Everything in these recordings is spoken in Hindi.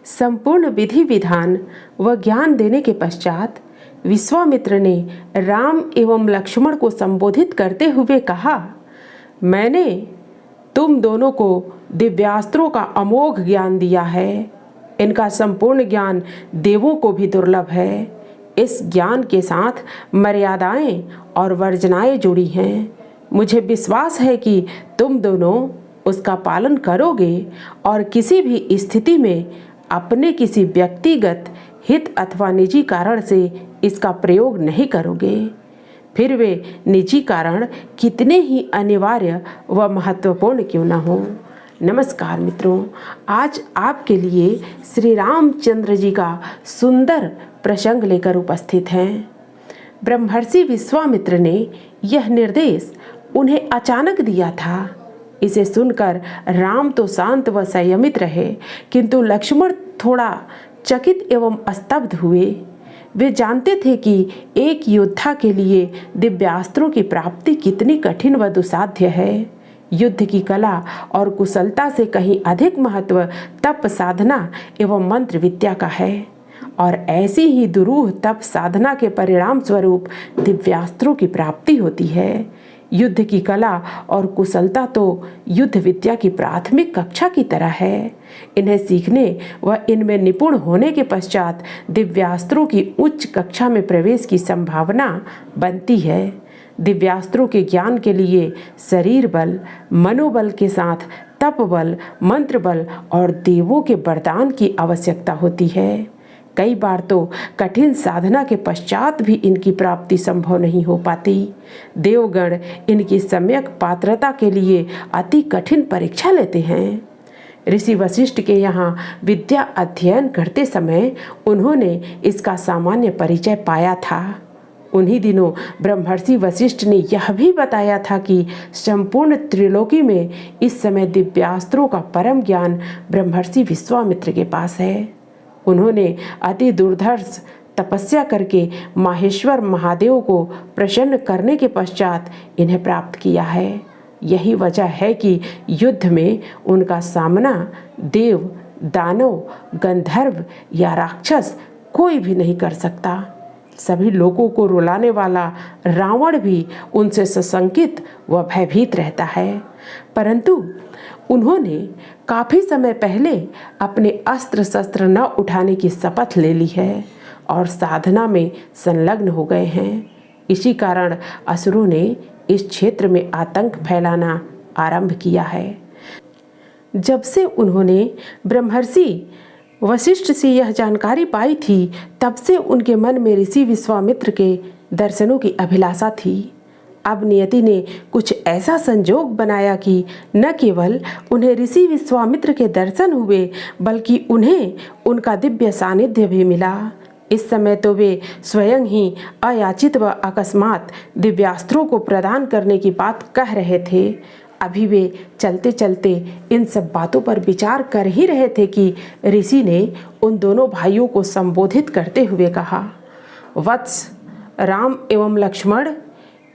संपूर्ण विधि विधान व ज्ञान देने के पश्चात विश्वामित्र ने राम एवं लक्ष्मण को संबोधित करते हुए कहा, मैंने तुम दोनों को दिव्यास्त्रों का अमोघ ज्ञान दिया है। इनका संपूर्ण ज्ञान देवों को भी दुर्लभ है। इस ज्ञान के साथ मर्यादाएं और वर्जनाएं जुड़ी हैं। मुझे विश्वास है कि तुम दोनों उसका पालन करोगे और किसी भी स्थिति में अपने किसी व्यक्तिगत हित अथवा निजी कारण से इसका प्रयोग नहीं करोगे, फिर वे निजी कारण कितने ही अनिवार्य व महत्वपूर्ण क्यों न हो। नमस्कार मित्रों, आज आपके लिए श्री रामचंद्र जी का सुंदर प्रसंग लेकर उपस्थित हैं। ब्रह्मर्षि विश्वामित्र ने यह निर्देश उन्हें अचानक दिया था। इसे सुनकर राम तो शांत व संयमित रहे, किंतु लक्ष्मण थोड़ा चकित एवं स्तब्ध हुए। वे जानते थे कि एक योद्धा के लिए दिव्यास्त्रों की प्राप्ति कितनी कठिन व दुसाध्य है। युद्ध की कला और कुशलता से कहीं अधिक महत्व तप साधना एवं मंत्र विद्या का है, और ऐसी ही दुरूह तप साधना के परिणाम स्वरूप दिव्यास्त्रों की प्राप्ति होती है। युद्ध की कला और कुशलता तो युद्ध विद्या की प्राथमिक कक्षा की तरह है। इन्हें सीखने व इनमें निपुण होने के पश्चात दिव्यास्त्रों की उच्च कक्षा में प्रवेश की संभावना बनती है। दिव्यास्त्रों के ज्ञान के लिए शरीर बल, मनोबल के साथ तप बल, मंत्र बल और देवों के वरदान की आवश्यकता होती है। कई बार तो कठिन साधना के पश्चात भी इनकी प्राप्ति संभव नहीं हो पाती। देवगण इनकी सम्यक पात्रता के लिए अति कठिन परीक्षा लेते हैं। ऋषि वशिष्ठ के यहाँ विद्या अध्ययन करते समय उन्होंने इसका सामान्य परिचय पाया था। उन्हीं दिनों ब्रह्मर्षि वशिष्ठ ने यह भी बताया था कि संपूर्ण त्रिलोकी में इस समय दिव्यास्त्रों का परम ज्ञान ब्रह्मर्षि विश्वामित्र के पास है। उन्होंने अति दुर्धर्ष तपस्या करके माहेश्वर महादेव को प्रसन्न करने के पश्चात इन्हें प्राप्त किया है। यही वजह है कि युद्ध में उनका सामना देव, दानव, गंधर्व या राक्षस कोई भी नहीं कर सकता। सभी लोगों को रुलाने वाला रावण भी उनसे सशंकित व भयभीत रहता है, परंतु उन्होंने काफी समय पहले अपने अस्त्र शस्त्र न उठाने की शपथ ले ली है और साधना में संलग्न हो गए हैं। इसी कारण असुरों ने इस क्षेत्र में आतंक फैलाना आरंभ किया है। जब से उन्होंने ब्रह्मर्षि वशिष्ठ से यह जानकारी पाई थी, तब से उनके मन में ऋषि विश्वामित्र के दर्शनों की अभिलाषा थी। अब नियति ने कुछ ऐसा संजोग बनाया कि न केवल उन्हें ऋषि विश्वामित्र के दर्शन हुए, बल्कि उन्हें उनका दिव्य सानिध्य भी मिला। इस समय तो वे स्वयं ही अयाचित व अकस्मात दिव्यास्त्रों को प्रदान करने की बात कह रहे थे। अभी वे चलते चलते इन सब बातों पर विचार कर ही रहे थे कि ऋषि ने उन दोनों भाइयों को संबोधित करते हुए कहा, वत्स, राम एवं लक्ष्मण,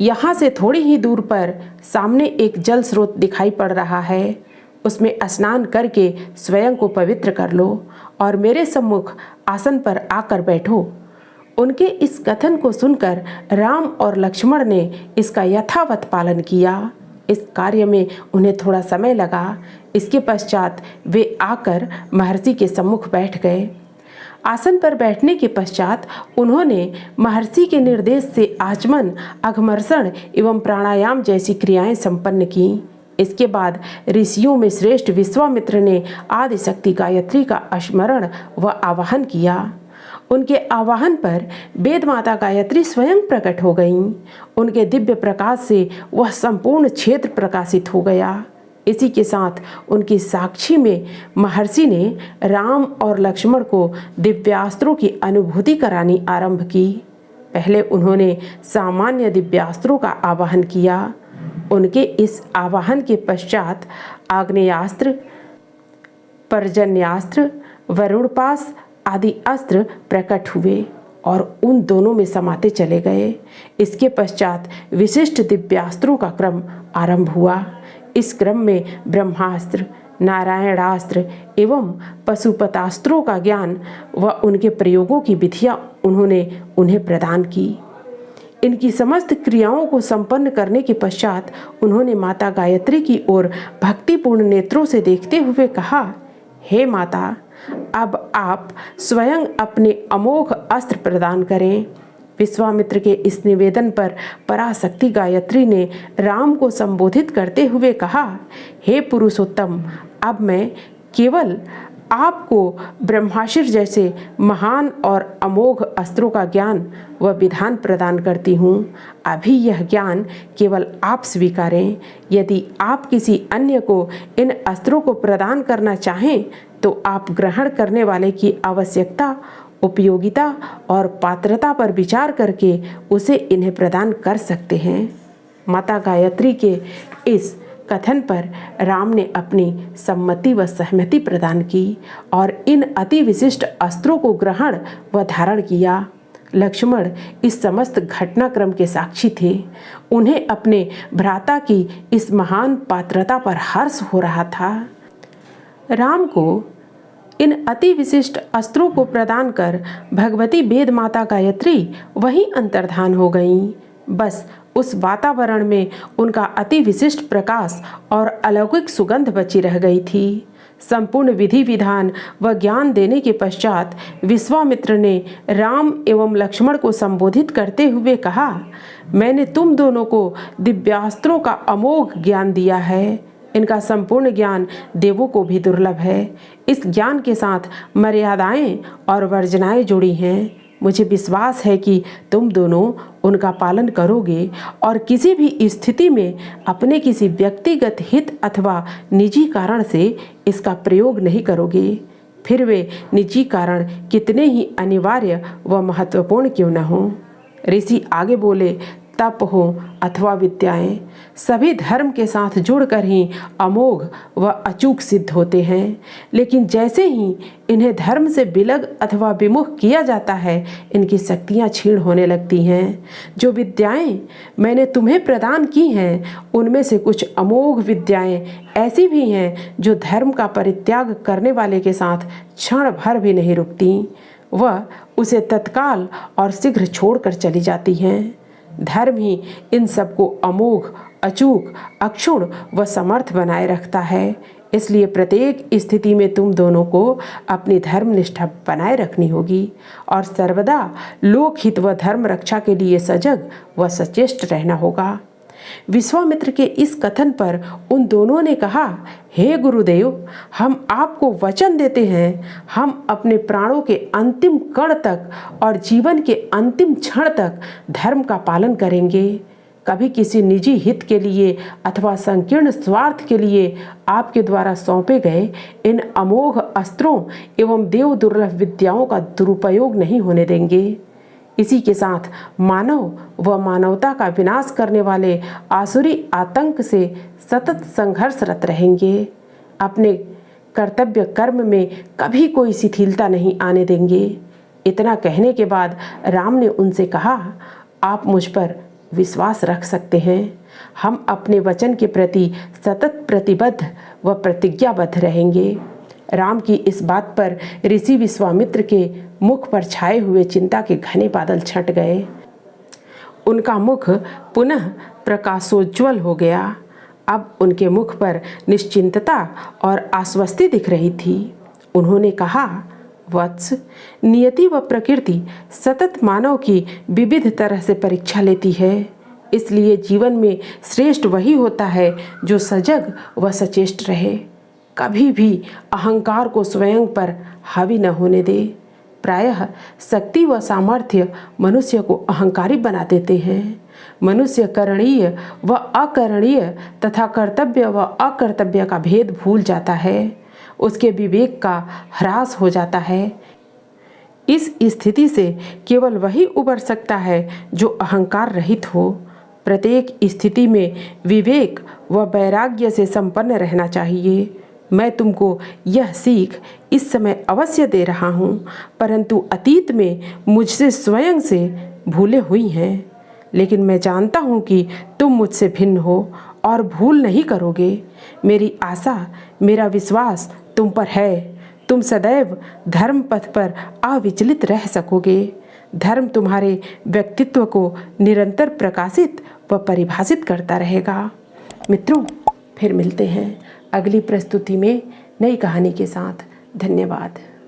यहाँ से थोड़ी ही दूर पर सामने एक जल स्रोत दिखाई पड़ रहा है। उसमें स्नान करके स्वयं को पवित्र कर लो और मेरे सम्मुख आसन पर आकर बैठो। उनके इस कथन को सुनकर राम और लक्ष्मण ने इसका यथावत पालन किया। इस कार्य में उन्हें थोड़ा समय लगा। इसके पश्चात वे आकर महर्षि के सम्मुख बैठ गए। आसन पर बैठने के पश्चात उन्होंने महर्षि के निर्देश से आचमन, अघमर्षण एवं प्राणायाम जैसी क्रियाएं संपन्न की। इसके बाद ऋषियों में श्रेष्ठ विश्वामित्र ने आदिशक्ति गायत्री का स्मरण व आवाहन किया। उनके आवाहन पर वेद माता गायत्री स्वयं प्रकट हो गईं। उनके दिव्य प्रकाश से वह संपूर्ण क्षेत्र प्रकाशित हो गया। इसी के साथ उनकी साक्षी में महर्षि ने राम और लक्ष्मण को दिव्यास्त्रों की अनुभूति करानी आरंभ की। पहले उन्होंने सामान्य दिव्यास्त्रों का आवाहन किया। उनके इस आवाहन के पश्चात आग्नेयास्त्र, पर्जन्यास्त्र, वरुणपास आदि अस्त्र प्रकट हुए और उन दोनों में समाते चले गए। इसके पश्चात विशिष्ट दिव्यास्त्रों का क्रम आरंभ हुआ। इस क्रम में ब्रह्मास्त्र, नारायणास्त्र एवं पशुपतास्त्रों का ज्ञान व उनके प्रयोगों की विधियां उन्होंने उन्हें प्रदान की। इनकी समस्त क्रियाओं को संपन्न करने के पश्चात उन्होंने माता गायत्री की ओर भक्तिपूर्ण नेत्रों से देखते हुए कहा, हे माता, अब आप स्वयं अपने अमोघ अस्त्र प्रदान करें। विश्वामित्र के इस निवेदन पर पराशक्ति गायत्री ने राम को संबोधित करते हुए कहा, हे पुरुषोत्तम, अब मैं केवल आपको ब्रह्मास्त्र जैसे महान और अमोघ अस्त्रों का ज्ञान व विधान प्रदान करती हूँ। अभी यह ज्ञान केवल आप स्वीकारें। यदि आप किसी अन्य को इन अस्त्रों को प्रदान करना चाहें तो आप ग्रहण करने वाले की आवश्यकता, उपयोगिता और पात्रता पर विचार करके उसे इन्हें प्रदान कर सकते हैं। माता गायत्री के इस कथन पर राम ने अपनी सम्मति व सहमति प्रदान की और इन अति विशिष्ट अस्त्रों को ग्रहण व धारण किया। लक्ष्मण इस समस्त घटनाक्रम के साक्षी थे। उन्हें अपने भ्राता की इस महान पात्रता पर हर्ष हो रहा था। राम को इन अति विशिष्ट अस्त्रों को प्रदान कर भगवती वेद माता गायत्री वहीं अंतर्धान हो गईं। बस उस वातावरण में उनका अति विशिष्ट प्रकाश और अलौकिक सुगंध बची रह गई थी। संपूर्ण विधि विधान व ज्ञान देने के पश्चात विश्वामित्र ने राम एवं लक्ष्मण को संबोधित करते हुए कहा, मैंने तुम दोनों को दिव्यास्त्रों का अमोघ ज्ञान दिया है। इनका संपूर्ण ज्ञान देवों को भी दुर्लभ है। इस ज्ञान के साथ मर्यादाएं और वर्जनाएं जुड़ी हैं। मुझे विश्वास है कि तुम दोनों उनका पालन करोगे और किसी भी स्थिति में अपने किसी व्यक्तिगत हित अथवा निजी कारण से इसका प्रयोग नहीं करोगे, फिर वे निजी कारण कितने ही अनिवार्य व महत्वपूर्ण क्यों न हों। ऋषि आगे बोले, तप हो अथवा विद्याएं, सभी धर्म के साथ जुड़कर ही अमोघ व अचूक सिद्ध होते हैं। लेकिन जैसे ही इन्हें धर्म से विलग अथवा विमुख किया जाता है, इनकी शक्तियां क्षीण होने लगती हैं। जो विद्याएं मैंने तुम्हें प्रदान की हैं, उनमें से कुछ अमोघ विद्याएं ऐसी भी हैं जो धर्म का परित्याग करने वाले के साथ क्षण भर भी नहीं रुकती, वह उसे तत्काल और शीघ्र छोड़कर चली जाती हैं। धर्म ही इन सबको अमोघ, अचूक, अक्षुण व समर्थ बनाए रखता है। इसलिए प्रत्येक स्थिति में तुम दोनों को अपनी धर्मनिष्ठा बनाए रखनी होगी और सर्वदा लोकहित व धर्म रक्षा के लिए सजग व सचेष्ट रहना होगा। विश्वामित्र के इस कथन पर उन दोनों ने कहा, हे गुरुदेव, हम आपको वचन देते हैं, हम अपने प्राणों के अंतिम कण तक और जीवन के अंतिम क्षण तक धर्म का पालन करेंगे। कभी किसी निजी हित के लिए अथवा संकीर्ण स्वार्थ के लिए आपके द्वारा सौंपे गए इन अमोघ अस्त्रों एवं देव दुर्लभ विद्याओं का दुरुपयोग नहीं होने देंगे। इसी के साथ मानव व मानवता का विनाश करने वाले आसुरी आतंक से सतत संघर्षरत रहेंगे। अपने कर्तव्य कर्म में कभी कोई शिथिलता नहीं आने देंगे। इतना कहने के बाद राम ने उनसे कहा, आप मुझ पर विश्वास रख सकते हैं। हम अपने वचन के प्रति सतत प्रतिबद्ध व प्रतिज्ञाबद्ध रहेंगे। राम की इस बात पर ऋषि विश्वामित्र के मुख पर छाए हुए चिंता के घने बादल छट गए। उनका मुख पुनः प्रकाशोज्वल हो गया। अब उनके मुख पर निश्चिंतता और आश्वस्ति दिख रही थी। उन्होंने कहा, वत्स, नियति व प्रकृति सतत मानव की विविध तरह से परीक्षा लेती है। इसलिए जीवन में श्रेष्ठ वही होता है जो सजग व सचेष्ट रहे। कभी भी अहंकार को स्वयं पर हावी न होने दे। प्रायः शक्ति व सामर्थ्य मनुष्य को अहंकारी बना देते हैं। मनुष्य करणीय व अकरणीय तथा कर्तव्य व अकर्तव्य का भेद भूल जाता है। उसके विवेक का ह्रास हो जाता है। इस स्थिति से केवल वही उबर सकता है जो अहंकार रहित हो। प्रत्येक स्थिति में विवेक व वैराग्य से संपन्न रहना चाहिए। मैं तुमको यह सीख इस समय अवश्य दे रहा हूँ, परंतु अतीत में मुझसे स्वयं से भूले हुई हैं। लेकिन मैं जानता हूँ कि तुम मुझसे भिन्न हो और भूल नहीं करोगे। मेरी आशा, मेरा विश्वास तुम पर है। तुम सदैव धर्म पथ पर अविचलित रह सकोगे। धर्म तुम्हारे व्यक्तित्व को निरंतर प्रकाशित व परिभाषित करता रहेगा। मित्रों, फिर मिलते हैं अगली प्रस्तुति में नई कहानी के साथ। धन्यवाद।